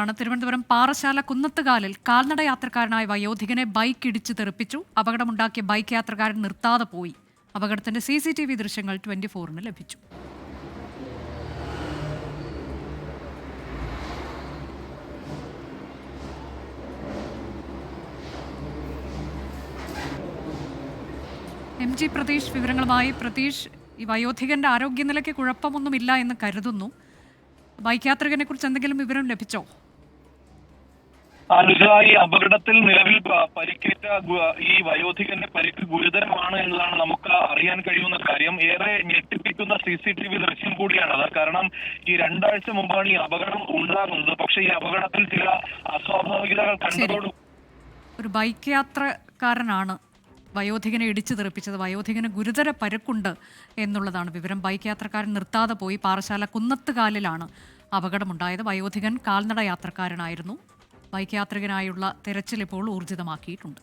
ാണ് തിരുവനന്തപുരം പാറശാല കുന്നത്തുകാലിൽ കാൽനട യാത്രക്കാരനായ വയോധികനെ ബൈക്ക് ഇടിച്ച് തെറിപ്പിച്ചു. അപകടമുണ്ടാക്കിയ ബൈക്ക് യാത്രക്കാരൻ നിർത്താതെ പോയി. അപകടത്തിന്റെ CCTV ദൃശ്യങ്ങൾ 24-ന് ലഭിച്ചു. MG പ്രതീഷ് വിവരങ്ങളുമായി. പ്രതീഷ്, ഈ വയോധികന്റെ ആരോഗ്യനിലയ്ക്ക് കുഴപ്പമൊന്നുമില്ല എന്ന് കരുതുന്നു. ബൈക്ക് യാത്രികനെ കുറിച്ച് എന്തെങ്കിലും വിവരം ലഭിച്ചോ? അനുജ, ഈ അപകടത്തിൽ നിലവിൽ പരിക്കേറ്റ ഈ വയോധികന്റെ പരിക്ക് ഗുരുതരമാണ് എന്നതാണ് നമുക്ക് അറിയാൻ കഴിയുന്ന കാര്യം. ഏറെ ഞെട്ടിപ്പിക്കുന്ന CCTV ദൃശ്യം കൂടിയാണത്. കാരണം ഈ 2 ആഴ്ച മുമ്പാണ് ഈ അപകടം ഉണ്ടാകുന്നത്. പക്ഷേ ഈ അപകടത്തിൽ ചില അസ്വാഭാവികതകൾ കണ്ടതോട് ഒരു ബൈക്ക് യാത്രക്കാരനാണ് വയോധികനെ ഇടിച്ചു തെറിപ്പിച്ചത്. വയോധികന് ഗുരുതര പരുക്കുണ്ട് എന്നുള്ളതാണ് വിവരം. ബൈക്ക് യാത്രക്കാരൻ നിർത്താതെ പോയി. പാറശാല കുന്നത്തുകാലിലാണ് അപകടമുണ്ടായത്. വയോധികൻ കാൽനട യാത്രക്കാരനായിരുന്നു. ബൈക്ക് യാത്രികനായുള്ള തെരച്ചിൽ ഇപ്പോൾ ഊർജിതമാക്കിയിട്ടുണ്ട്.